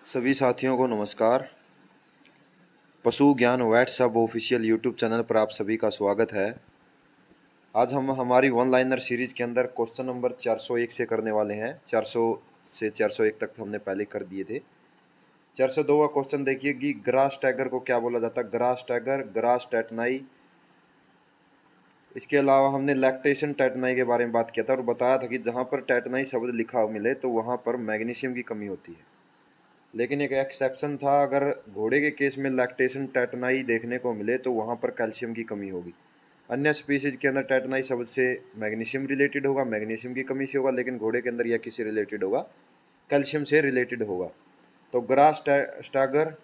सभी साथियों को नमस्कार। पशु ज्ञान व्हाट्सएप ऑफिशियल यूट्यूब चैनल पर आप सभी का स्वागत है। आज हम हमारी वन लाइनर सीरीज के अंदर क्वेश्चन नंबर 401 से करने वाले हैं। 400 से 401 तक हमने पहले कर दिए थे। 402 का क्वेश्चन देखिए कि ग्रास टैगर को क्या बोला जाता है। Grass tagger, grass टेटनाई। इसके अलावा हमने लैक्टेशन टेटनाई के बारे में बात किया था और बताया था कि जहाँ पर टेटनाई शब्द लिखा मिले तो वहाँ पर मैग्नीशियम की कमी होती है। लेकिन एक एक्सेप्शन था, अगर घोड़े के केस में लैक्टेशन टेटनाई देखने को मिले तो वहाँ पर कैल्शियम की कमी होगी। अन्य स्पीसीज के अंदर टेटनाई शब्द से मैग्नीशियम रिलेटेड होगा, मैग्नीशियम की कमी से होगा, लेकिन घोड़े के अंदर यह किससे रिलेटेड होगा? कैल्शियम से रिलेटेड होगा। तो grass stagger,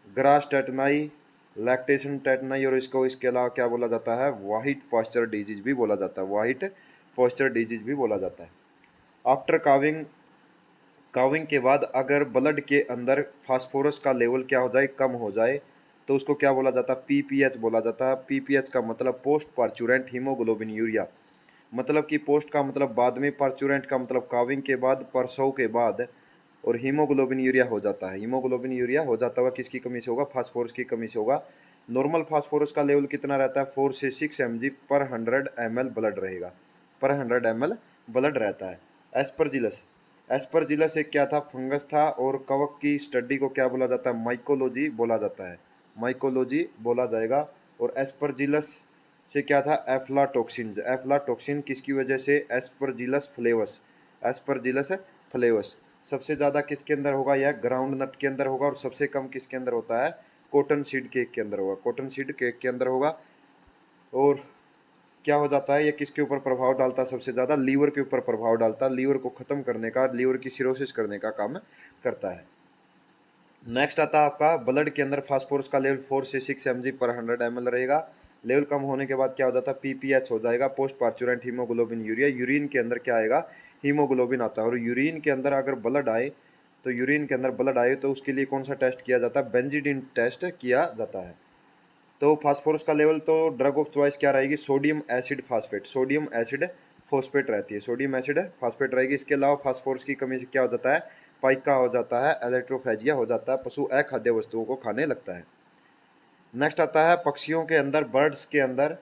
grass tetany, lactation tetany और इसके अलावा क्या बोला जाता है? वाइट फॉस्चर डिजीज भी बोला जाता है। वाइट फॉस्चर डिजीज भी बोला जाता है। आफ्टर काविंग के बाद अगर ब्लड के अंदर फास्फोरस का लेवल क्या हो जाए? कम हो जाए, तो उसको क्या बोला जाता है? पीपीएच बोला जाता है। पीपीएच का मतलब पोस्ट पार्चुरेंट हीमोग्लोबिन यूरिया। मतलब कि पोस्ट का मतलब बाद में, पार्चुरेंट का मतलब काविंग के बाद, प्रसव के बाद, और हीमोग्लोबिन यूरिया हो जाता है। हीमोग्लोबिन यूरिया हो जाता हुआ किसकी कमी से होगा? फास्फोरस की कमी से होगा। नॉर्मल फास्फोरस का लेवल कितना रहता है? 4 से 6 mg पर 100 ml ब्लड रहेगा। पर 100 ml ब्लड रहता है। एस्परजिलस, एस्परजिलस एक क्या था? फंगस था। और कवक की स्टडी को क्या बोला जाता है? माइकोलॉजी बोला जाता है। माइकोलॉजी बोला जाएगा। और एस्परजिलस से क्या था? एफ्लाटॉक्सिन। एफ्लाटॉक्सिन किसकी वजह से? एस्परजिलस फ्लेवस। एस्परजिलस फ्लेवस सबसे ज़्यादा किसके अंदर होगा? यह ग्राउंड नट के अंदर होगा। और सबसे कम किसके अंदर होता है? कॉटन सीड केक के अंदर होगा। कॉटन सीड केक के अंदर होगा। और क्या हो जाता है? ये किसके ऊपर प्रभाव डालता है? सबसे ज़्यादा लीवर के ऊपर प्रभाव डालता है। लीवर को ख़त्म करने का, लीवर की सिरोसिस करने का काम करता है। नेक्स्ट आता है आपका ब्लड के अंदर फास्फोरस का लेवल 4 से 6 mg पर 100 ml रहेगा। लेवल कम होने के बाद क्या हो जाता है? पीपीएच हो जाएगा, post parturient haemoglobin urea. Urine के अंदर क्या आएगा? हीमोग्लोबिन आता है। और यूरिन के अंदर अगर ब्लड आए, तो यूरिन के अंदर ब्लड आए तो उसके लिए कौन सा टेस्ट किया जाता है? बेंजीडिन टेस्ट किया जाता है। तो फास्फोरस का लेवल, तो ड्रग ऑफ चॉइस क्या रहेगी? Sodium acid phosphate. Sodium acid phosphate रहती है। सोडियम एसिड फास्फेट रहेगी। इसके अलावा फास्फोरस की कमी से क्या हो जाता है? पाइका हो जाता है, इलेक्ट्रोफेजिया हो जाता है, पशु अखाद्य वस्तुओं को खाने लगता है। नेक्स्ट आता है पक्षियों के अंदर, बर्ड्स के अंदर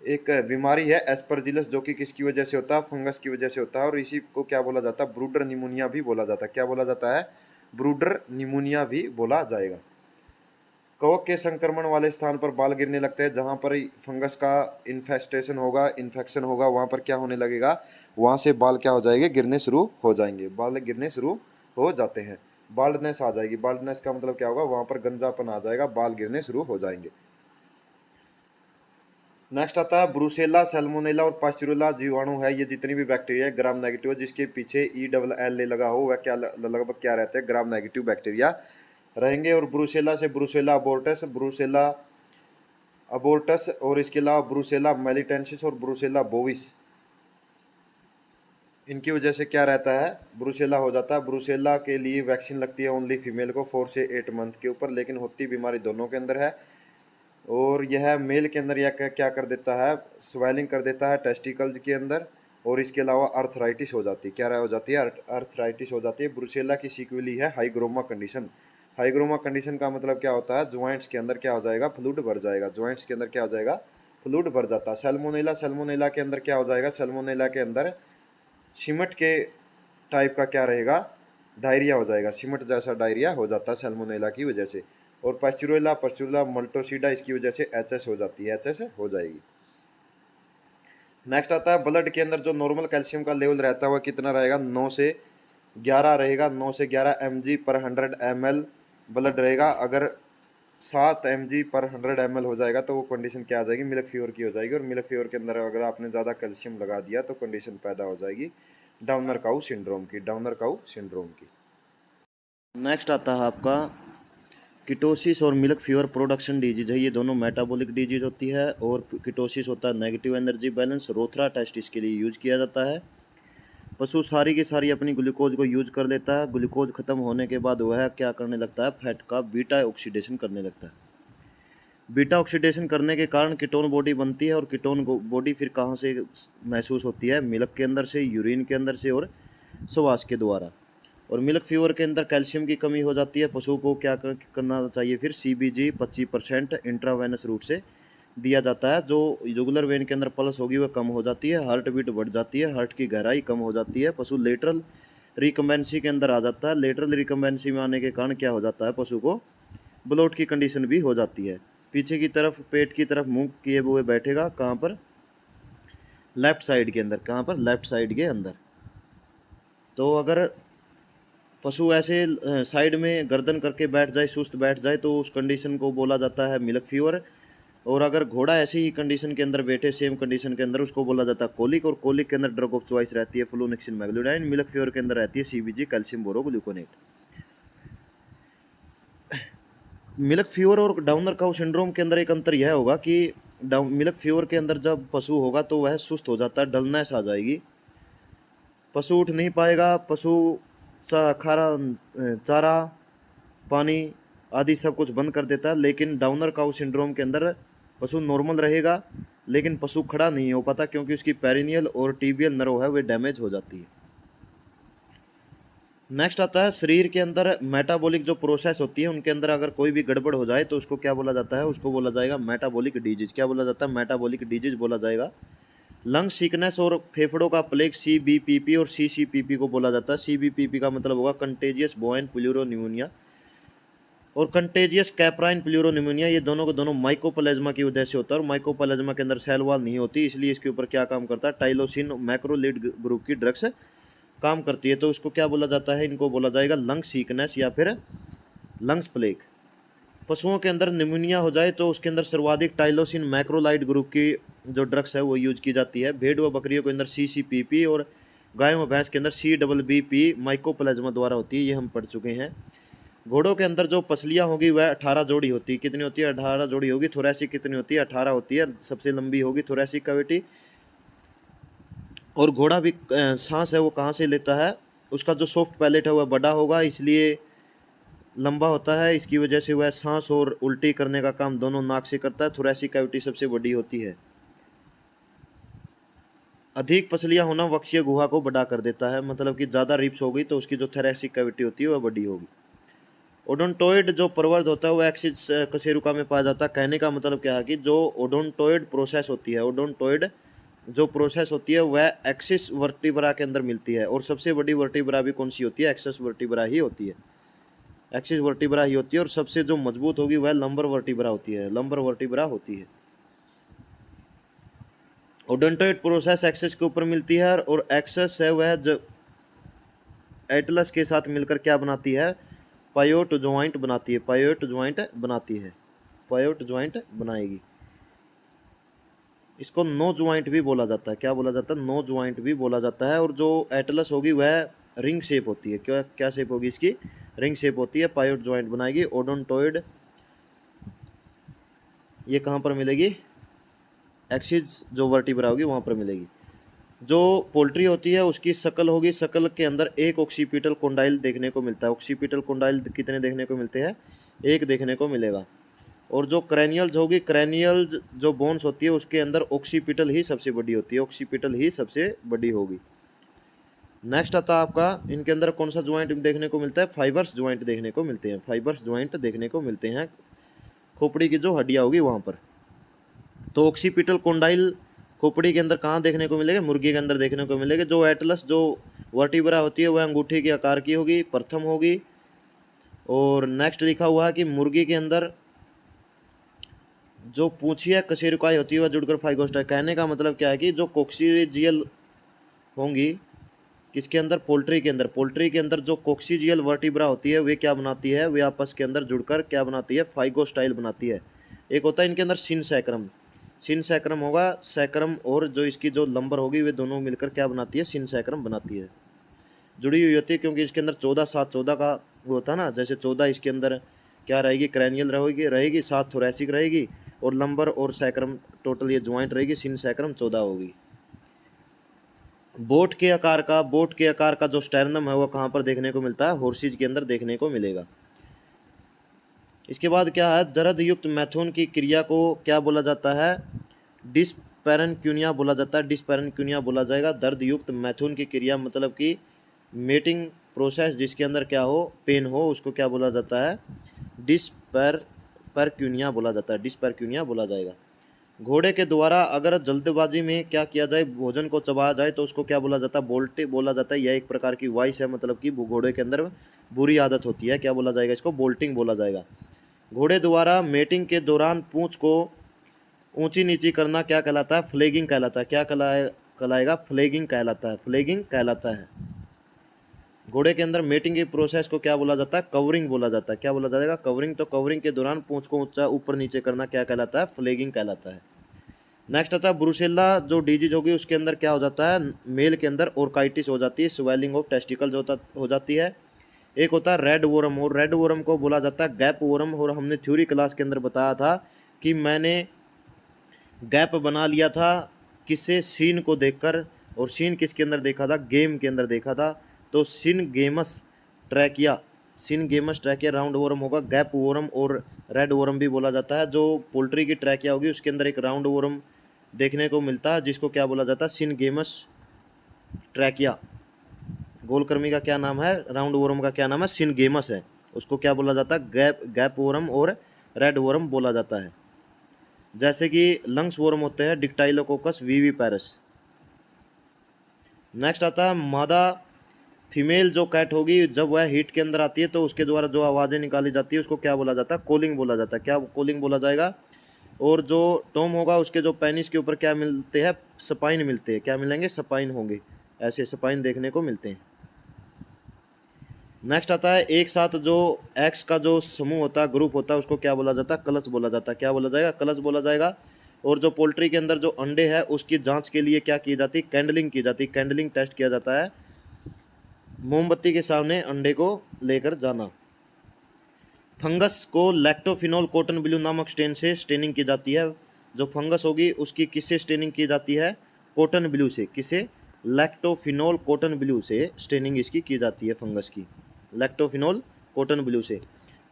एक बीमारी है एस्परजिलस, जो कि किसकी वजह से होता है? फंगस की वजह से होता है। और इसी को क्या बोला जाता है? ब्रूडर निमोनिया भी बोला जाता है। क्या बोला जाता है? ब्रूडर निमोनिया भी बोला जाएगा। कवक के संक्रमण वाले स्थान पर बाल गिरने लगते हैं। जहाँ पर फंगस का इन्फेस्टेशन होगा, इन्फेक्शन होगा, वहाँ पर क्या होने लगेगा? वहाँ से बाल क्या हो जाएंगे? गिरने शुरू हो जाएंगे। बाल गिरने शुरू हो जाते हैं। बाल्डनेस आ जाएगी। बाल्डनेस का मतलब क्या होगा? वहाँ पर गंजापन आ जाएगा, बाल गिरने शुरू हो जाएंगे। नेक्स्ट आता है ब्रूसेला, सैल्मोनेला और पास्चुरेला जीवाणु है। ये जितनी भी बैक्टीरिया है ग्राम नेगेटिव, जिसके पीछे ELL लगा हो, वह क्या लगभग क्या रहते हैं? ग्राम नेगेटिव बैक्टीरिया रहेंगे। और ब्रूसेला से ब्रूसेला अबोर्टस, ब्रूसेला अबोर्टस, और इसके अलावा ब्रूसेला मेलिटेंसिस और ब्रूसेला बोविस, इनकी वजह से क्या रहता है? ब्रूसेला हो जाता है। ब्रूसेला के लिए वैक्सीन लगती है ओनली फीमेल को 4 से 8 मंथ के ऊपर, लेकिन होती बीमारी दोनों के अंदर है। और यह मेल के अंदर यह क्या कर देता है? स्वेलिंग कर देता है टेस्टिकल्स के अंदर। और इसके अलावा अर्थराइटिस हो जाती है। क्या हो जाती है? अर्थराइटिस हो जाती है। ब्रूसेला की सीक्वली है हाइग्रोमा कंडीशन। हाइग्रोमा कंडीशन का मतलब क्या होता है? ज्वाइंट्स के अंदर क्या हो जाएगा? फ्लूइड भर जाएगा। ज्वाइंट्स के अंदर क्या हो जाएगा? फ्लूइड भर जाता है। सैल्मोनेला, सैल्मोनेला के अंदर क्या हो जाएगा? सैल्मोनेला के अंदर सिमट के टाइप का क्या रहेगा? डायरिया हो जाएगा। सिमट जैसा डायरिया हो जाता है सैल्मोनेला की वजह से। और पास्चुरेला, पास्चुरेला मल्टोसिडा, इसकी वजह से HS हो जाती है, HS हो जाएगी। नेक्स्ट आता है ब्लड के अंदर जो नॉर्मल कैल्शियम का लेवल रहता है वह कितना रहेगा? 9 से 11 रहेगा। 9 से 11 mg पर 100 ml ब्लड रहेगा। अगर 7 mg पर 100 ml हो जाएगा तो वो कंडीशन क्या आ जाएगी? मिल्क फीवर की हो जाएगी। और मिल्क फीवर के अंदर अगर आपने ज़्यादा कैल्शियम लगा दिया तो कंडीशन पैदा हो जाएगी डाउनर काउ सिंड्रोम की। डाउनर काउ सिंड्रोम की। नेक्स्ट आता है आपका कीटोसिस और मिल्क फीवर प्रोडक्शन डिजीज है। ये दोनों मेटाबॉलिक डिजीज होती है। और कीटोसिस होता है नेगेटिव एनर्जी बैलेंस। रोथरा टेस्ट इसके लिए यूज किया जाता है। पशु सारी की सारी अपनी ग्लूकोज को यूज कर लेता है। ग्लूकोज खत्म होने के बाद वह क्या करने लगता है? फैट का बीटा ऑक्सीडेशन करने लगता है। बीटा ऑक्सीडेशन करने के कारण कीटोन बॉडी बनती है। और कीटोन बॉडी फिर कहाँ से महसूस होती है? मिल्क के अंदर से, यूरिन के अंदर से और श्वास के द्वारा। और मिल्क फीवर के अंदर कैल्शियम की कमी हो जाती है। पशु को क्या करना चाहिए फिर, CBG 25% इंट्रावेनस रूट से दिया जाता है। जो जुगुलर वेन के अंदर पल्स होगी वह कम हो जाती है, हार्ट बीट बढ़ जाती है, हार्ट की गहराई कम हो जाती है, पशु लेटरल रिकम्बेंसी के अंदर आ जाता है। लेटरल रिकम्बेंसी में आने के कारण क्या हो जाता है, पशु को ब्लोट की कंडीशन भी हो जाती है। पीछे की तरफ पेट की तरफ मुंह किए हुए बैठेगा, कहाँ पर, लेफ्ट साइड के अंदर, कहाँ पर, लेफ्ट साइड के अंदर। तो अगर पशु ऐसे साइड में गर्दन करके बैठ जाए, सुस्त बैठ जाए, तो उस कंडीशन को बोला जाता है मिल्क फीवर। और अगर घोड़ा ऐसी ही कंडीशन के अंदर बैठे, सेम कंडीशन के अंदर, उसको बोला जाता है कोलिक। और कोलिक के अंदर ड्रग ऑफ चॉइस रहती है फ्लूनेक्सिन मैग्लूडाइन। मिल्क फीवर के अंदर रहती है CBG कैल्शियम बोरोग्लूकोनेट। मिल्क फीवर और डाउनर काउ सिंड्रोम के अंदर एक अंतर यह होगा कि मिल्क फीवर के अंदर जब पशु होगा तो वह सुस्त हो जाता है, डलनेस आ जाएगी, पशु उठ नहीं पाएगा, पशु खारा चारा पानी आदि सब कुछ बंद कर देता है। लेकिन डाउनर काउ सिंड्रोम के अंदर पशु नॉर्मल रहेगा, लेकिन पशु खड़ा नहीं हो पाता, क्योंकि उसकी पेरिनियल और टीबियल नर्व है वे डैमेज हो जाती है। नेक्स्ट आता है शरीर के अंदर मेटाबॉलिक जो प्रोसेस होती है उनके अंदर अगर कोई भी गड़बड़ हो जाए तो उसको क्या बोला जाता है, उसको बोला जाएगा मेटाबॉलिक डिजीज। क्या बोला जाता है, मेटाबॉलिक डिजीज बोला जाएगा। लंग सिकनेस और फेफड़ों का प्लेग CBPP और CCPP को बोला जाता है। CBPP का मतलब होगा कंटेजियस बोइन प्लूरोनिमोनिया, और कंटेजियस कैप्राइन प्लूरोनिमोनिया। ये दोनों को दोनों माइकोप्लाज्मा की वजह से होता है, और माइकोप्लाज्मा के अंदर सेल वॉल नहीं होती, इसलिए इसके ऊपर क्या काम करता है, टाइलोसिन मैक्रोलिड ग्रुप की ड्रग्स काम करती है। तो इसको क्या बोला जाता है, इनको बोला जाएगा लंग सीकनेस या फिर लंग्स प्लेग। पशुओं के अंदर निमोनिया हो जाए तो उसके अंदर सर्वाधिक टाइलोसिन मैक्रोलाइड ग्रुप की जो ड्रग्स है वो यूज की जाती है। भेड़ व बकरियों के अंदर CCPP और गाय व भैंस के अंदर CBBP माइकोप्लाज्मा द्वारा होती है, ये हम पढ़ चुके हैं। घोड़ों के अंदर जो पसलियाँ होगी वह 18 जोड़ी होती है। कितनी होती है, 18 जोड़ी होगी। थोरैसिक कितनी होती है, 18 होती है, सबसे लंबी होगी थोरैसिक कैविटी। और घोड़ा भी सांस है वो कहाँ से लेता है, उसका जो सॉफ्ट पैलेट है वह बड़ा होगा, इसलिए लंबा होता है। इसकी वजह से वह सांस और उल्टी करने का काम दोनों नाक से करता है। थोरैसिक कैविटी सबसे बड़ी होती है। अधिक पसलियाँ होना वक्षीय गुहा को बड़ा कर देता है, मतलब कि ज़्यादा रिप्स हो गई तो उसकी जो थोरैसिक कैविटी होती है वह बड़ी होगी। ओडोंटोइड जो प्रवर्ध होता है वो एक्सिस कशेरुका में पाया जाता है। कहने का मतलब क्या है कि जो ओडोंटोइड प्रोसेस होती है, ओडोंटोइड जो प्रोसेस होती है वह एक्सिस वर्टिब्रा के अंदर मिलती है। और सबसे बड़ी वर्टिब्रा भी कौन सी होती है, एक्सिस वर्टिब्रा ही होती है, एक्सिस वर्टिब्रा ही होती है। और सबसे जो मजबूत होगी वह लंबर वर्टिब्रा होती है, लंबर वर्टिब्रा होती है। ओडोंटोइड प्रोसेस एक्सिस के ऊपर मिलती है, और एक्सिस है वह जो एटलस के साथ मिलकर क्या बनाती है, पायोट ज्वाइंट बनाती है, पायोट ज्वाइंट बनाती है, पायोट ज्वाइंट बनाएगी। इसको नो ज्वाइंट भी बोला जाता है। क्या बोला जाता है, नो ज्वाइंट भी बोला जाता है। और जो एटलस होगी वह रिंग शेप होती है। क्या क्या शेप होगी इसकी, रिंग शेप होती है, पायोट ज्वाइंट बनाएगी। ओडोंटोइड ये कहाँ पर मिलेगी, एक्सिस जो वर्टिब्रा होगी वहाँ पर मिलेगी। जो पोल्ट्री होती है उसकी शकल होगी, शकल के अंदर एक ऑक्सीपिटल कोंडाइल देखने को मिलता है। ऑक्सीपिटल कोंडाइल कितने देखने को मिलते हैं, एक देखने को मिलेगा। और जो क्रैनियल्स होगी, क्रैनियल जो बोन्स होती है उसके अंदर ऑक्सीपिटल ही सबसे बड़ी होती है, ऑक्सीपिटल ही सबसे बड़ी होगी। नेक्स्ट आता है आपका, इनके अंदर कौन सा ज्वाइंट देखने को मिलता है, फाइबर्स ज्वाइंट देखने को मिलते हैं, फाइबर्स ज्वाइंट देखने को मिलते हैं खोपड़ी की जो हड्डियाँ होगी वहाँ पर। तो ऑक्सीपिटल कोंडाइल खोपड़ी के अंदर कहाँ देखने को मिलेगा, मुर्गी के अंदर देखने को मिलेगा। जो एटलस जो वर्टिब्रा होती है वह अंगूठे के आकार की होगी, प्रथम होगी। और नेक्स्ट लिखा हुआ है कि मुर्गी के अंदर जो पूंछिया कशेरुकाई होती है वह जुड़कर फाइगोस्टा। कहने का मतलब क्या है कि जो कोक्सीजियल होंगी किसके अंदर, पोल्ट्री के अंदर, पोल्ट्री के अंदर जो कोक्सीजियल वर्टिब्रा होती है वे क्या बनाती है, वे आपस के अंदर जुड़कर क्या बनाती है, फाइगोस्टाइल बनाती है। एक होता है इनके अंदर सिन सैक्रम, सिन सैक्रम होगा, सैक्रम और जो इसकी जो लंबर होगी वे दोनों मिलकर क्या बनाती है, सिन सैक्रम बनाती है, जुड़ी हुई होती है। क्योंकि इसके अंदर 14 7 14 का वो होता है ना, जैसे 14 इसके अंदर क्या रहेगी, क्रैनियल रहेगी 7 थोरैसिक रहेगी, और लंबर और सैक्रम टोटल ये ज्वाइंट रहेगी, सिन सैक्रम 14 होगी। बोट के आकार का जो स्टेरनम है वो कहाँ पर देखने को मिलता है, हॉर्सिज के अंदर देखने को मिलेगा। इसके बाद क्या है, दर्द युक्त मैथुन की क्रिया को क्या बोला जाता है, डिस्पैरेन्क्यूनिया बोला जाता है, डिस्पैरेन्क्यूनिया बोला जाएगा। दर्द युक्त मैथुन की क्रिया मतलब कि मेटिंग प्रोसेस जिसके अंदर क्या हो, पेन हो, उसको क्या बोला जाता है, परक्यूनिया बोला जाता है, डिस्परक्यूनिया बोला जाएगा। घोड़े के द्वारा अगर जल्दबाजी में क्या किया जाए, भोजन को चबाया जाए तो उसको क्या बोला जाता है, बोल्टे बोला जाता है। यह एक प्रकार की वाइस है, मतलब कि घोड़े के अंदर बुरी आदत होती है, क्या बोला जाएगा, इसको बोल्टिंग बोला जाएगा। घोड़े द्वारा मेटिंग के दौरान पूंछ को ऊंची नीची करना क्या कहलाता है, फ्लेगिंग कहलाता है। क्या कहलाएगा, फ्लेगिंग कहलाता है, फ्लेगिंग कहलाता है। घोड़े के अंदर मेटिंग की प्रोसेस को क्या बोला जाता है, कवरिंग बोला जाता है। क्या बोला जाएगा, कवरिंग। तो कवरिंग के दौरान पूंछ को ऊंचा ऊपर नीचे करना क्या कहलाता है, फ्लेगिंग कहलाता है। नेक्स्ट आता है ब्रुसेल्ला जो डिजीज होगी उसके अंदर क्या हो जाता है, मेल के अंदर ओरकाइटिस हो जाती है, स्वेलिंग ऑफ टेस्टिकल्स हो जाती है। एक होता है रेड वोरम, और रेड वोरम को बोला जाता है गैप वोरम। और हमने थ्योरी क्लास के अंदर बताया था कि मैंने गैप बना लिया था किससे, सीन को देखकर। और सीन किसके अंदर देखा था, गेम के अंदर देखा था। तो सिनगेमस ट्रैकिया राउंड वोरम होगा, गैप वोरम और रेड वोरम भी बोला जाता है। जो पोल्ट्री की ट्रैकिया होगी उसके अंदर एक राउंड वोरम देखने को मिलता है जिसको क्या बोला जाता है, सिनगेमस ट्रैकिया। गोलकृमि का क्या नाम है, राउंड वोरम का क्या नाम है, सिनगेमस है। उसको क्या बोला जाता है, गैप वोरम और रेड वोरम बोला जाता है। जैसे कि लंग्स वोरम होते हैं डिक्टाइलोकोकस विविपैरस। नेक्स्ट आता है मादा फीमेल जो कैट होगी, जब वह हीट के अंदर आती है तो उसके द्वारा जो आवाज़ें निकाली जाती है उसको क्या बोला जाता है, कॉलिंग बोला जाता है। क्या कॉलिंग बोला जाएगा। और जो टॉम होगा उसके जो पेनिस के ऊपर क्या मिलते हैं, स्पाइन मिलते हैं। क्या मिलेंगे, स्पाइन होंगे, ऐसे स्पाइन देखने को मिलते हैं। नेक्स्ट आता है एक साथ जो एक्स का जो समूह होता है, ग्रुप होता है, उसको क्या बोला जाता है, कलच बोला जाता है। क्या बोला जाएगा, कलच बोला जाएगा। और जो पोल्ट्री के अंदर जो अंडे है उसकी जांच के लिए क्या की जाती है, कैंडलिंग की जाती है। कैंडलिंग टेस्ट किया जाता है, मोमबत्ती के सामने अंडे को लेकर जाना। फंगस को लैक्टोफिनोल कॉटन ब्लू नामक स्टेन से स्टेनिंग की जाती है। जो फंगस होगी उसकी किससे स्टेनिंग की जाती है, कॉटन ब्लू से। किसे, लैक्टोफिनोल कॉटन ब्लू से स्टेनिंग इसकी की जाती है, फंगस की, लैक्टोफिनोल कॉटन ब्लू से।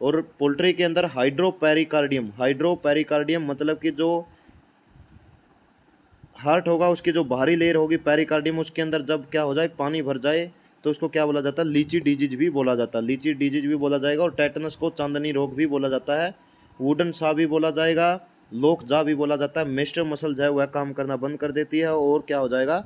और पोल्ट्री के अंदर हाइड्रोपेरिकार्डियम मतलब कि जो हार्ट होगा उसकी जो बाहरी लेयर होगी पेरिकार्डियम, उसके अंदर जब क्या हो जाए, पानी भर जाए तो उसको क्या बोला जाता है, लीची डिजीज भी बोला जाता है। लीची डिजीज भी बोला जाएगा। और टेटनस को चांदनी रोग भी बोला जाता है। वुडन सा भी बोला जाएगा, लोक जा भी बोला जाता है। मेस्टर मसल जो है वह काम करना बंद कर देती है और क्या हो जाएगा,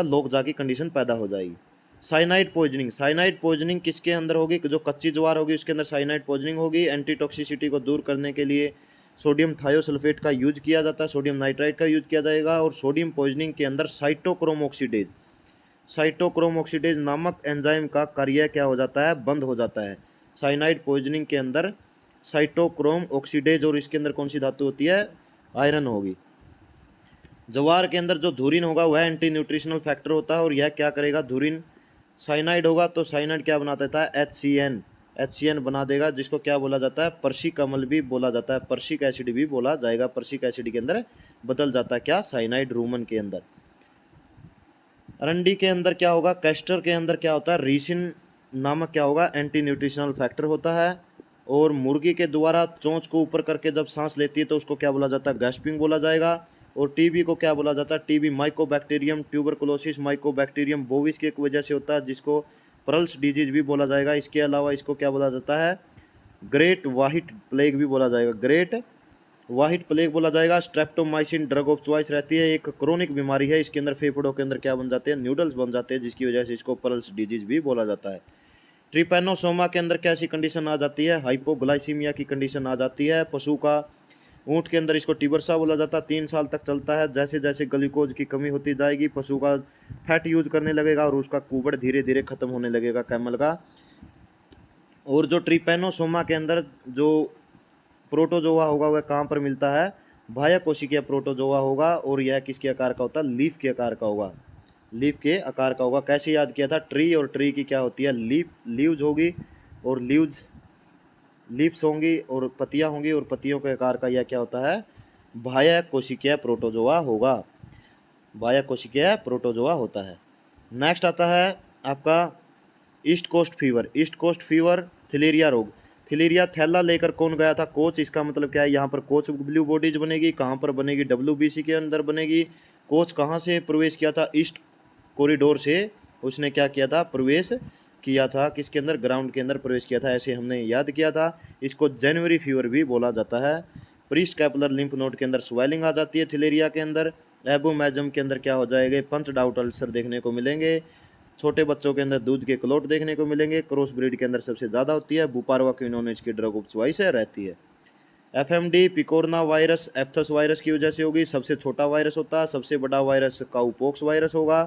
लोक जा की कंडीशन पैदा हो जाएगी। साइनाइड पॉइजनिंग किसके अंदर होगी, जो कच्ची ज्वार होगी उसके अंदर साइनाइड पॉइजनिंग होगी। एंटीटॉक्सिसिटी को दूर करने के लिए सोडियम थायोसल्फेट का यूज किया जाता है, सोडियम नाइट्राइट का यूज किया जाएगा। और सोडियम पॉइजनिंग के अंदर साइटोक्रोम ऑक्सीडेज नामक एंजाइम का कार्य क्या हो जाता है, बंद हो जाता है। साइनाइड पॉइजनिंग के अंदर साइटोक्रोम ऑक्सीडेज, और इसके अंदर कौन सी धातु होती है, आयरन होगी। जवार के अंदर जो धुरिन होगा वह एंटी न्यूट्रिशनल फैक्टर होता है। और यह क्या करेगा, धुरिन साइनाइड होगा तो साइनाइड क्या बना देता है, HCN बना देगा, जिसको क्या बोला जाता है, पर्शिक अम्ल भी बोला जाता है, पर्शिक एसिड भी बोला जाएगा। पर्शिक एसिड के अंदर बदल जाता है क्या, साइनाइड रूमन के अंदर। अरंडी के अंदर क्या होगा, कैस्टर के अंदर क्या होता है, रीसिन नामक क्या होगा, एंटी न्यूट्रिशनल फैक्टर होता है। और मुर्गी के द्वारा चोंच को ऊपर करके जब सांस लेती है तो उसको क्या बोला जाता है, गैस्पिंग बोला जाएगा। और टीबी को क्या बोला जाता है, TB Mycobacterium tuberculosis Mycobacterium bovis की वजह से होता है, जिसको पर्ल्स डिजीज भी बोला जाएगा। इसके अलावा इसको क्या बोला जाता है, ग्रेट वाइट प्लेग भी बोला जाएगा, ग्रेट वाइट प्लेग बोला जाएगा। स्ट्रेप्टोमाइसिन ड्रग ऑफ चॉइस रहती है, एक क्रोनिक बीमारी है। इसके अंदर फेफड़ों के अंदर क्या बन जाते हैं, न्यूडल्स बन जाते हैं, जिसकी वजह से इसको पर्ल्स डिजीज भी बोला जाता है। ट्रिपैनोसोमा के अंदर कैसी कंडीशन आ जाती है, हाइपोग्लाइसीमिया की कंडीशन आ जाती है। पशु का ऊँट के अंदर इसको टिबरसा बोला जाता है, 3 साल तक चलता है। जैसे जैसे ग्लूकोज की कमी होती जाएगी पशु का फैट यूज करने लगेगा और उसका कुबड़ धीरे धीरे खत्म होने लगेगा कैमल का। और जो ट्रिपैनोसोमा के अंदर जो प्रोटोजोआ होगा वह कहाँ पर मिलता है, बाह्य कोशिकीय प्रोटोजोआ होगा। और यह किसके आकार का होता है, लीफ के आकार का होगा, लीफ के आकार का होगा। कैसे याद किया था, ट्री और ट्री की क्या होती है, लीव्स होगी और लीव्स होंगी और पत्तियां होंगी, और पत्तियों के आकार का यह क्या होता है, बाह्य कोशिकीय प्रोटोजोआ होगा, बाह्य कोशिकीय प्रोटोजोआ होता है। नेक्स्ट आता है आपका ईस्ट कोस्ट फीवर थैलेरिया रोग। थैलेरिया थैला लेकर कौन गया था, कोच। इसका मतलब क्या है, यहाँ पर कोच ब्लू बॉडीज बनेगी, कहाँ पर बनेगी, WBC के अंदर बनेगी। कोच कहाँ से प्रवेश किया था, ईस्ट कॉरिडोर से उसने क्या किया था, प्रवेश किया था किसके अंदर, ग्राउंड के अंदर प्रवेश किया था, ऐसे हमने याद किया था। इसको जनवरी फीवर भी बोला जाता है। प्रीस्ट कैपुलर लिम्फ नोड के अंदर स्वेलिंग आ जाती है थिलेरिया के अंदर। एबोमेजम के अंदर क्या हो जाएगा, पंच डाउट अल्सर देखने को मिलेंगे। छोटे बच्चों के अंदर दूध के क्लोट देखने को मिलेंगे। क्रॉस ब्रीड के अंदर सबसे ज़्यादा होती है। बुपारवा क्विनोन इसकी ड्रग ऑफ चॉइस है, रहती है। एफएमडी पिकोरना वायरस एफ्थस वायरस की वजह से होगी। सबसे छोटा वायरस होता है। सबसे बड़ा वायरस काउपोक्स वायरस होगा।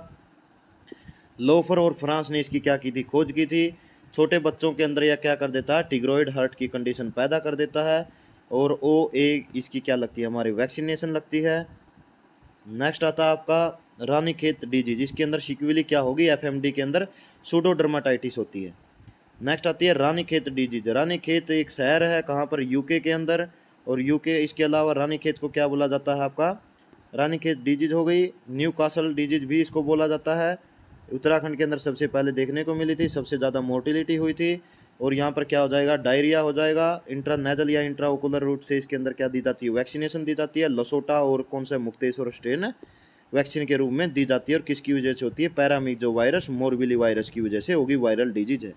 लोफर और फ्रांस ने इसकी क्या की थी, खोज की थी। छोटे बच्चों के अंदर यह क्या कर देता है, टिग्रोइड हार्ट की कंडीशन पैदा कर देता है। और ओ ए इसकी क्या लगती है, हमारी वैक्सीनेशन लगती है। नेक्स्ट आता है आपका रानीखेत डिजीज। इसके अंदर सिक्वली क्या होगी, एफएमडी के अंदर सूडोडर्माटाइटिस होती है। नेक्स्ट आती है रानीखेत डिजीज। रानीखेत एक शहर है, कहाँ पर, यूके के अंदर। और यूके इसके अलावा रानीखेत को क्या बोला जाता है आपका, रानीखेत डिजीज हो गई। न्यू कासल डिजीज भी इसको बोला जाता है। उत्तराखंड के अंदर सबसे पहले देखने को मिली थी, सबसे ज़्यादा मोर्टिलिटी हुई थी। और यहाँ पर क्या हो जाएगा, डायरिया हो जाएगा। इंट्रानेजल या इंट्राओकुलर रूट से इसके अंदर क्या दी जाती है, वैक्सीनेशन दी जाती है। लसोटा और कौन सा मुक्तेश्वर स्ट्रेन वैक्सीन के रूप में दी जाती है। और किसकी वजह से होती है, पैरामिक्सो वायरस मोरबिली वायरस की वजह से होगी, वायरल डिजीज है।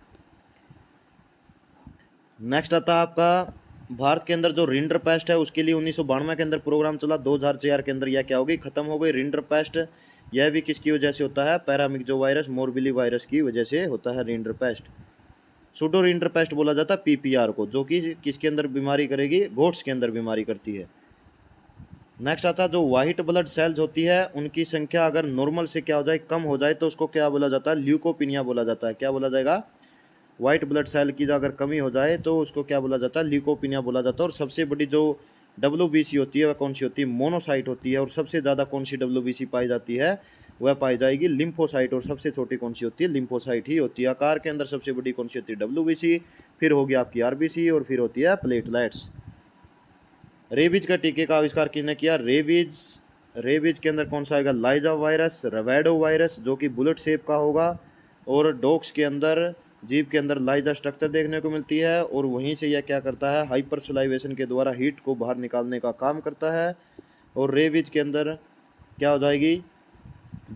नेक्स्ट आता है आपका भारत के अंदर जो रिंडर पेस्ट है, उसके लिए 1992 के अंदर प्रोग्राम चला। 2004 के अंदर यह क्या हो गई, खत्म हो गई रिंडर पेस्ट। यह भी किसकी वजह से होता है, पैरामिक्सो वायरस मोरबिली वायरस की वजह से होता है rinder paste. Pseudo rinder paste बोला जाता है पीपीआर को, जो कि किसके अंदर बीमारी करेगी, गोट्स के अंदर बीमारी करती है। नेक्स्ट आता है जो वाइट ब्लड सेल्स होती है, उनकी संख्या अगर नॉर्मल से क्या हो जाए, कम हो जाए, तो उसको क्या बोला जाता है, ल्यूकोपिनिया बोला जाता है। क्या बोला जाएगा, वाइट ब्लड सेल की अगर कमी हो जाए तो उसको क्या बोला जाता है, ल्यूकोपिनिया बोला जाता है। और सबसे बड़ी जो डब्ल्यूबीसी होती है वह कौन सी होती है, मोनोसाइट होती है। और सबसे ज़्यादा कौन सी डब्ल्यूबीसी पाई जाती है, वह पाई जाएगी लिम्फोसाइट। और सबसे छोटी कौन सी होती है, लिम्फोसाइट ही होती है। आकार के अंदर सबसे बड़ी कौन सी होती है, डब्ल्यूबीसी। फिर होगी आपकी आरबीसी, और फिर होती है प्लेटलेट्स। रेबीज का टीके का आविष्कार किसने किया, रेबीज के अंदर कौन सा आएगा, लाइजा वायरस, रवैडो वायरस, जो कि बुलेट शेप का होगा। और डॉग्स के अंदर, जीभ के अंदर लाइजा स्ट्रक्चर देखने को मिलती है। और वहीं से यह क्या करता है, हाइपर सलाइवेशन के द्वारा हीट को बाहर निकालने का काम करता है। और रेबीज के अंदर क्या हो जाएगी,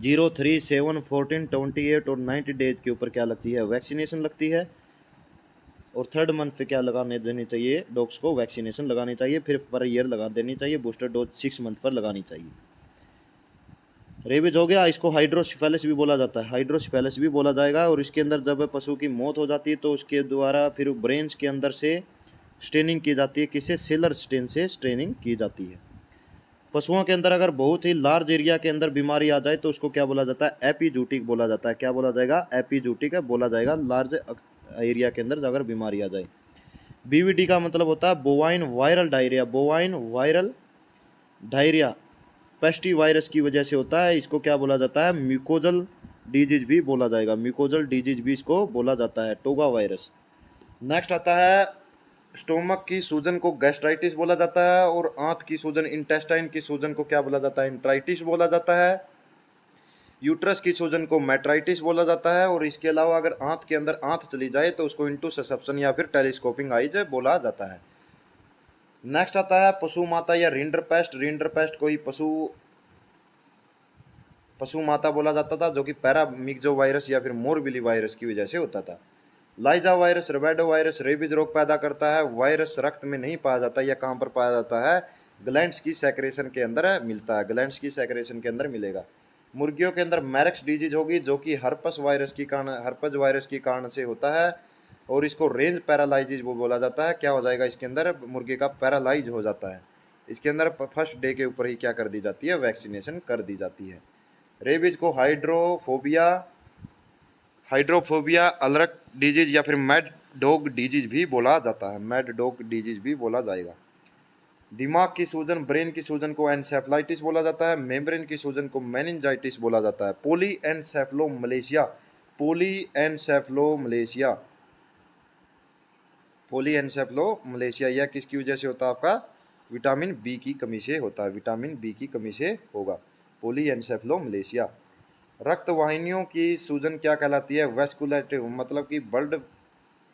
0, 3, 7, 14, 28 और 90 डेज के ऊपर क्या लगती है, वैक्सीनेशन लगती है। और थर्ड मंथ पे क्या लगाने देनी चाहिए, डॉग्स को वैक्सीनेशन लगानी चाहिए। फिर पर ईयर लगा देनी चाहिए। बूस्टर डोज 6 मंथ पर लगानी चाहिए। रेबीज हो गया। इसको हाइड्रोसिफेलिस भी बोला जाता है, हाइड्रोसिफेलिस भी बोला जाएगा। और इसके अंदर जब पशु की मौत हो जाती है तो उसके द्वारा फिर ब्रेन्स के अंदर से स्टेनिंग की जाती है। किससे, सेलर स्टेन से स्टेनिंग की जाती है। पशुओं के अंदर अगर बहुत ही लार्ज एरिया के अंदर बीमारी आ जाए तो उसको क्या बोला जाता है, एपीजूटिक बोला जाता है। क्या बोला जाएगा, एपीजूटिक बोला जाएगा, लार्ज एरिया के अंदर अगर बीमारी आ जाए। बीवीडी का मतलब होता है bovine viral diarrhoea, bovine viral diarrhoea pestivirus की वजह से होता है। इसको क्या बोला जाता है, म्यूकोजल डिजीज भी बोला जाएगा, म्यूकोजल डिजीज भी इसको बोला जाता है, टोगा वायरस। नेक्स्ट आता है स्टोमक की सूजन को गैस्ट्राइटिस बोला जाता है। और आंत की सूजन, इंटेस्टाइन की सूजन को क्या बोला जाता है, इंट्राइटिस बोला जाता है। यूट्रस की सूजन को मेट्राइटिस बोला जाता है। और इसके अलावा अगर आंत के अंदर आंत चली जाए तो उसको इंटूससेप्शन या फिर टेलीस्कोपिंग आइज बोला जाता है। नेक्स्ट आता है पशु माता या रिंडर पेस्ट। रिंडर पेस्ट कोई पशु माता बोला जाता था, जो कि पैरामिक्सो वायरस या फिर मोरबिली वायरस की वजह से होता था। लाइजा वायरस, रबैडो वायरस रेबीज रोग पैदा करता है। वायरस रक्त में नहीं पाया जाता, यह कहाँ पर पाया जाता है, ग्लैंड्स की सेक्रेशन के अंदर मिलता है, ग्लैंड्स की सेक्रेशन के अंदर मिलेगा। मुर्गियों के अंदर मैरक्स डिजीज होगी, जो कि हर्पस वायरस की कारण से होता है। और इसको रेंज पैरालाइजिज वो बोला जाता है। क्या हो जाएगा, इसके अंदर मुर्गी का पैरालाइज हो जाता है। इसके अंदर फर्स्ट डे के ऊपर ही क्या कर दी जाती है, वैक्सीनेशन कर दी जाती है। रेबीज को हाइड्रोफोबिया अलर्ट डिजीज या फिर मैड डॉग डिजीज भी बोला जाता है, मैड डॉग डिजीज भी बोला जाएगा। दिमाग की सूजन, ब्रेन की सूजन को एनसेफलाइटिस बोला जाता है। मेम्ब्रेन की सूजन को मेनिंजाइटिस बोला जाता है। पोली एनसेफ्लोमलेशिया यह किसकी वजह से होता है, आपका विटामिन बी की कमी से होता है, विटामिन बी की कमी से होगा पोली एनसेफ्लोमलेशिया। रक्त वाहिनियों की सूजन क्या कहलाती है, वेस्कुलेटिव, मतलब कि ब्लड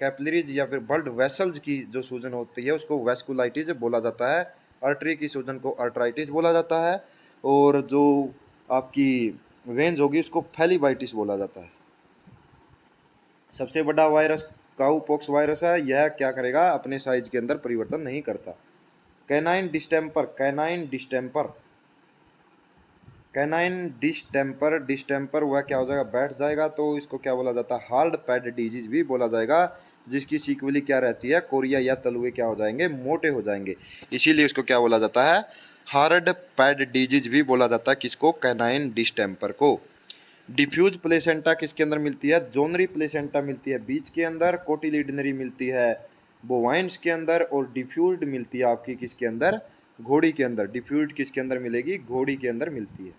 कैपिलरीज या फिर ब्लड वेसल्स की जो सूजन होती है उसको वेस्कुलाइटिस बोला जाता है। आर्टरी की सूजन को आर्टराइटिस बोला जाता है। और जो आपकी वेन्स होगी उसको फेलिबाइटिस बोला जाता है। सबसे बड़ा वायरस काउपॉक्स वायरस है। यह क्या करेगा, अपने साइज के अंदर परिवर्तन नहीं करता। Canine distemper, canine distemper, canine distemper, distemper वह क्या हो जाएगा, बैठ जाएगा, तो इसको क्या बोला जाता है, हार्ड पैड डिजीज भी बोला जाएगा, जिसकी सीक्वली क्या रहती है, कोरिया या तलुए क्या हो जाएंगे, मोटे हो जाएंगे, इसीलिए इसको क्या बोला जाता है, हार्ड पैड डिजीज भी बोला जाता है। किसको, कैनाइन डिस्टेम्पर को। डिफ्यूज प्लेसेंटा किसके अंदर मिलती है, जोनरी प्लेसेंटा मिलती है बीच के अंदर, कोटिलिडनरी मिलती है बोवाइंस के अंदर, और डिफ्यूज्ड मिलती है आपकी किसके अंदर, घोड़ी के अंदर। डिफ्यूज्ड किसके अंदर मिलेगी, घोड़ी के अंदर मिलती है।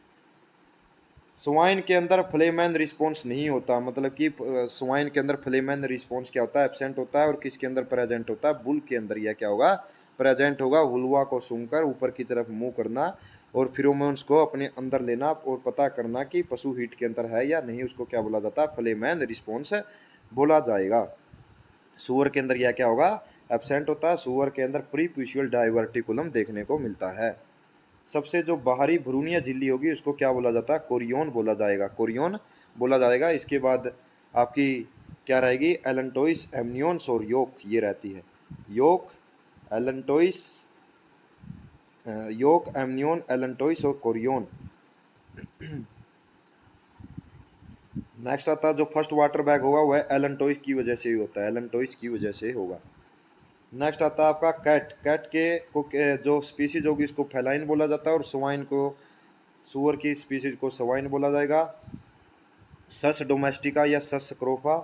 स्वाइन के अंदर फ्लेमैन रिस्पॉन्स नहीं होता, मतलब कि स्वाइन के अंदर फ्लेमैन रिस्पॉन्स क्या होता है, एब्सेंट होता है, और किसके अंदर प्रेजेंट होता है, बुल के अंदर यह क्या होगा, प्रेजेंट होगा। हुलवा को सूंघकर ऊपर की तरफ मुंह करना और फिरोमोन्स को अपने अंदर लेना और पता करना कि पशु हीट के अंदर है या नहीं, उसको क्या बोला जाता है, फ्लेमैन रिस्पॉन्स बोला जाएगा। सुअर के अंदर यह क्या होगा, एब्सेंट होता है। सुअर के अंदर प्रीप्यूशियल डाइवर्टिकुलम देखने को मिलता है। सबसे जो बाहरी भ्रूणीय झिल्ली होगी उसको क्या बोला जाता है, कोरियोन बोला जाएगा, कोरियोन बोला जाएगा। इसके बाद आपकी क्या रहेगी, एलेंटोइस, एमनियोन्स और योक, ये रहती है। योक, एलेंटोइस, योक, एमनियोन, एलेंटोइस और कोरियोन। नेक्स्ट आता है जो फर्स्ट वाटर बैग होगा वह एलेंटोइस की वजह से ही होता है, एलेंटोइस की वजह से होगा। नेक्स्ट आता है आपका कैट, कैट के जो स्पीसीज होगी इसको फेलाइन बोला जाता है, और स्वाइन को, सुअर की स्पीसीज को स्वाइन बोला जाएगा। सस डोमेस्टिका या सस स्क्रोफा,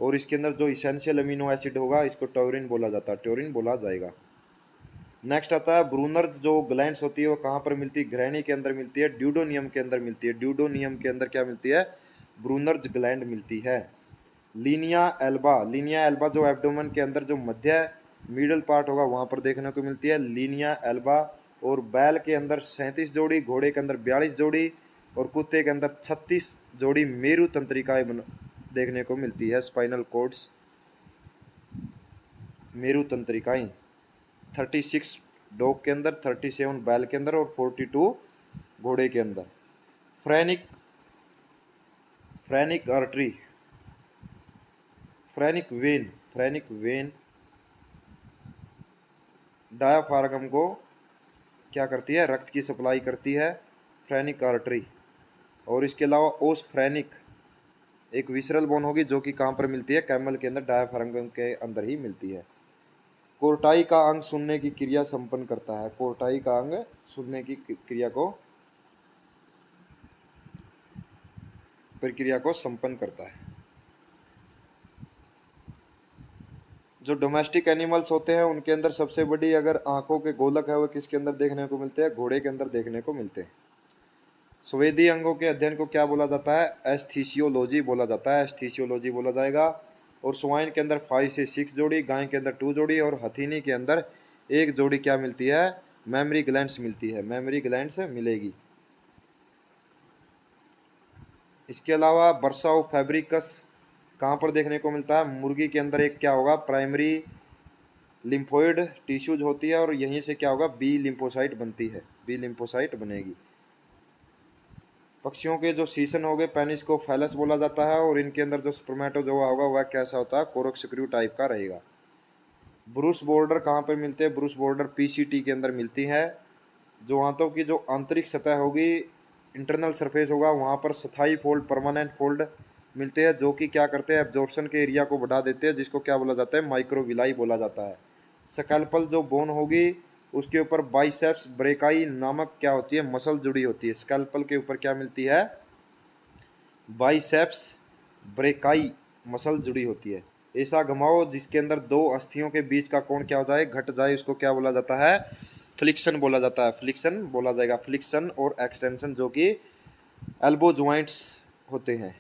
और इसके अंदर जो इसेंशियल अमीनो एसिड होगा इसको टोरिन बोला जाता है, टोरिन बोला जाएगा। नेक्स्ट आता है ब्रूनर, जो ग्लैंड्स होती है वो कहाँ पर मिलती है, ग्रहणी के अंदर मिलती है, ड्यूडोनियम के अंदर मिलती है। ड्यूडोनियम के अंदर क्या मिलती है, ब्रूनर्स ग्लैंड मिलती है। लीनिया एल्बा, लीनिया एल्बा जो एब्डोमेन के अंदर जो मध्य मिडल पार्ट होगा वहाँ पर देखने को मिलती है, लीनिया एल्बा। और बैल के अंदर 37 जोड़ी, घोड़े के अंदर 42 जोड़ी, और कुत्ते के अंदर 36 जोड़ी मेरु तंत्रिकाएं देखने को मिलती है, स्पाइनल कॉर्ड्स, मेरु तंत्रिकाएं। 36 डॉग के अंदर, 37 बैल के अंदर, और 42 घोड़े के अंदर। Phrenic, phrenic artery, phrenic vein, phrenic vein diaphragm को क्या करती है, रक्त की सप्लाई करती है, फ्रेनिक आर्टरी। और इसके अलावा ओस फ्रेनिक, एक विसरल बोन होगी जो कि कहाँ पर मिलती है, कैमल के अंदर, डायाफ्रागम के अंदर ही मिलती है। कोर्टाई का अंग सुनने की क्रिया संपन्न करता है, कोर्टाई का अंग सुनने की प्रक्रिया को संपन्न करता है। जो डोमेस्टिक एनिमल्स होते हैं उनके अंदर सबसे बड़ी अगर आंखों के गोलक है वो किसके अंदर देखने को मिलते हैं, घोड़े के अंदर देखने को मिलते हैं। स्वेदी अंगों के अध्ययन को क्या बोला जाता है, एस्थीसियोलॉजी बोला जाता है, एस्थीसियोलॉजी बोला जाएगा। और स्वाइन के अंदर 5 से 6 जोड़ी, गाय के अंदर 2 जोड़ी, और हथीनी के अंदर 1 जोड़ी क्या मिलती है, मेमरी ग्लैंड्स मिलती है, मेमरी ग्लैंड्स मिलेगी। इसके अलावा बर्सा ऑफ फैब्रिकस कहाँ पर देखने को मिलता है, मुर्गी के अंदर एक क्या होगा, प्राइमरी लिम्फोइड टिश्यूज होती है, और यहीं से क्या होगा, बी लिम्फोसाइट बनती है, बी लिम्फोसाइट बनेगी। पक्षियों के जो सीसन हो गए, पेनिस को फैलस बोला जाता है, और इनके अंदर जो स्पर्मेटोजोआ होगा वह कैसा होता है, कोरक्सक्रू टाइप का रहेगा। ब्रूस बॉर्डर कहाँ पर मिलते हैं, ब्रूस बॉर्डर पीसीटी के अंदर मिलती है। जो आंतों की जो आंतरिक सतह होगी, इंटरनल सरफेस होगा, वहाँ पर स्थायी फोल्ड, परमानेंट फोल्ड मिलते हैं, जो कि क्या करते हैं, एब्जॉर्प्शन के एरिया को बढ़ा देते हैं, जिसको क्या बोला जाता है, माइक्रोविलाई बोला जाता है। स्कैल्पल जो बोन होगी उसके ऊपर बाइसेप्स ब्रेकाई नामक क्या होती है, मसल जुड़ी होती है। स्कैल्पल के ऊपर क्या मिलती है, बाइसेप्स ब्रेकाई मसल जुड़ी होती है। ऐसा घुमाओ जिसके अंदर 2 अस्थियों के बीच का कोण क्या हो जाए, घट जाए, उसको क्या बोला जाता है, फ्लिक्शन बोला जाता है, फ्लिक्शन बोला जाएगा। फ्लिक्शन और एक्सटेंशन जो कि एल्बो ज्वाइंट्स होते हैं।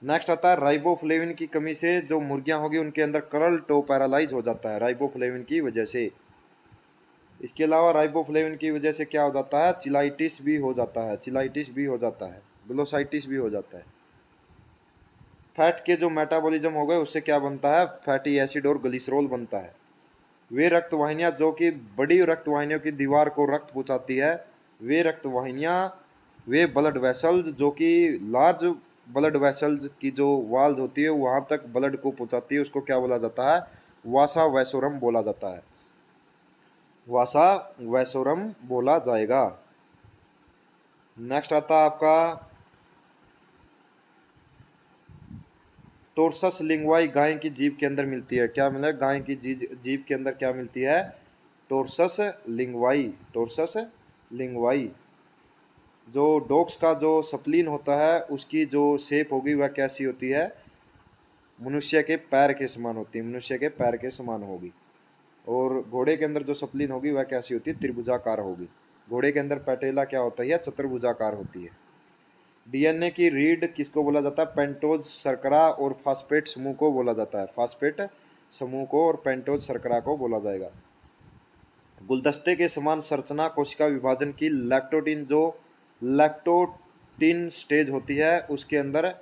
नेक्स्ट आता है राइबोफ्लेविन की कमी से जो मुर्गियां होगी उनके अंदर करल टो पैरालाइज हो जाता है, राइबोफ्लेविन की वजह से। इसके अलावा राइबोफ्लेविन की वजह से क्या हो जाता है, चिलाइटिस भी हो जाता है, चिलाइटिस भी हो जाता है, ग्लोसाइटिस भी हो जाता है। फैट के जो मेटाबॉलिज्म हो गए उससे क्या बनता है, फैटी एसिड और ग्लिसरॉल बनता है। वे रक्तवाहिनियाँ जो कि बड़ी रक्तवाहिनियों की दीवार को रक्त पहुँचाती है, वे रक्तवाहिनियाँ, वे ब्लड वेसल्स जो कि लार्ज ब्लड वेसल्स की जो वाल्व होती है वहाँ तक ब्लड को पहुँचाती है, उसको क्या बोला जाता है? वासा वैसोरम बोला जाता है, वासा वैसोरम बोला जाएगा। नेक्स्ट आता है आपका टोर्सस लिंगवाई गाय की जीभ के अंदर मिलती है। क्या मिला? गाय की जीभ के अंदर क्या मिलती है? टोर्सस लिंगवाई, टोर्सस लिंगवाई। जो डॉग्स का जो स्प्लीन होता है उसकी जो शेप होगी वह कैसी होती है? मनुष्य के पैर के समान होती है, मनुष्य के पैर के समान होगी। और घोड़े के अंदर जो स्प्लीन होगी वह कैसी होती है? त्रिभुजाकार होगी। घोड़े के अंदर पैटेला क्या होता है? चतुर्भुजाकार होती है। डीएनए की रीढ़ किसको बोला जाता है? पेंटोज शर्करा और फास्फेट समूह को बोला जाता है, फास्फेट समूह को और पेंटोज शर्करा को बोला जाएगा। गुलदस्ते के समान संरचना कोशिका विभाजन की लैक्टोटिन स्टेज होती है, उसके अंदर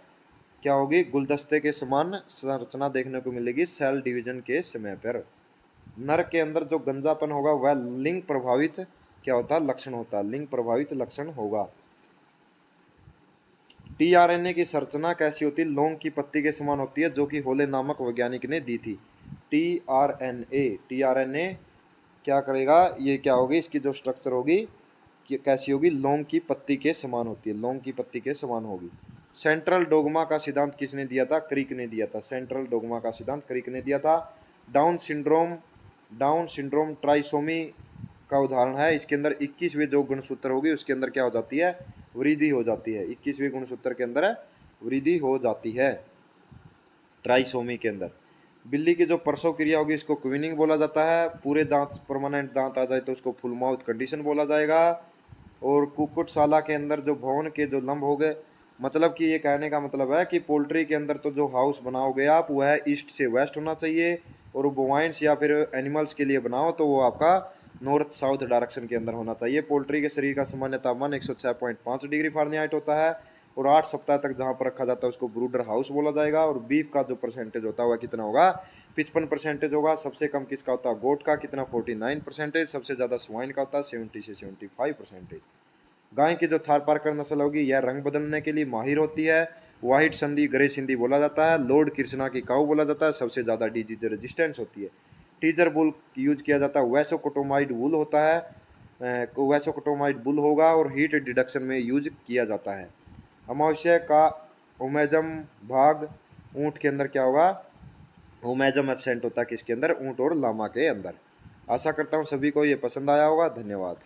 क्या होगी? गुलदस्ते के समान संरचना देखने को मिलेगी सेल डिवीजन के समय पर। नर के अंदर जो गंजापन होगा वह लिंग प्रभावित क्या होता है? लक्षण होता है, लिंग प्रभावित लक्षण होगा। टीआरएनए की संरचना कैसी होती है? लौंग की पत्ती के समान होती है, जो कि होले नामक वैज्ञानिक ने दी थी। टीआरएनए क्या करेगा? ये क्या होगी? इसकी जो स्ट्रक्चर होगी कैसी होगी? लौंग की पत्ती के समान होती है, लौंग की पत्ती के समान होगी। सेंट्रल डोगमा का सिद्धांत किसने दिया था? क्रिक ने दिया था। सेंट्रल डोगमा का सिद्धांत क्रिक ने दिया था। डाउन सिंड्रोम ट्राइसोमी का उदाहरण है। इसके अंदर 21वें जो गुणसूत्र होगी उसके अंदर क्या हो जाती है? वृद्धि हो जाती है। 21वें गुणसूत्र के अंदर वृद्धि हो जाती है ट्राइसोमी के अंदर। बिल्ली की जो प्रसव क्रिया होगी इसको क्वीनिंग बोला जाता है। पूरे दांत परमानेंट दांत आ जाए तो उसको फुल माउथ कंडीशन बोला जाएगा। और कुक्कुटशाला के अंदर जो भवन के जो लंब हो गए, मतलब कि ये कहने का मतलब है कि पोल्ट्री के अंदर तो जो हाउस बनाओगे आप वह ईस्ट से वेस्ट होना चाहिए, और बोवाइंस या फिर एनिमल्स के लिए बनाओ तो वो आपका नॉर्थ साउथ डायरेक्शन के अंदर होना चाहिए। पोल्ट्री के शरीर का सामान्य तापमान 106.5 डिग्री फ़ारेनहाइट होता है, और 8 सप्ताह तक जहाँ पर रखा जाता है उसको ब्रूडर हाउस बोला जाएगा। और बीफ का जो परसेंटेज होता है वह कितना होगा? 55% होगा। सबसे कम किसका होता है? गोट का। कितना? 49%। सबसे ज़्यादा स्वाइन का होता है 70 से 75%। गाय की जो थारपारकर नस्ल होगी यह रंग बदलने के लिए माहिर होती है। वाइट सिंधी, ग्रे सिंधी बोला जाता है। लॉर्ड कृष्णा की काऊ बोला जाता है। सबसे ज़्यादा डिजीज रेजिस्टेंस होती है। टीजर बुल यूज किया जाता है। वैसोकोटोमाइड वुल होता है, वैसोकोटोमाइड बुल होगा, और हीट डिडक्शन में यूज किया जाता है। अमावस्या का ओमेजम भाग ऊँट के अंदर क्या होगा? ओमेजम एब्सेंट होता है किसके अंदर? ऊँट और लामा के अंदर। आशा करता हूँ सभी को ये पसंद आया होगा। धन्यवाद।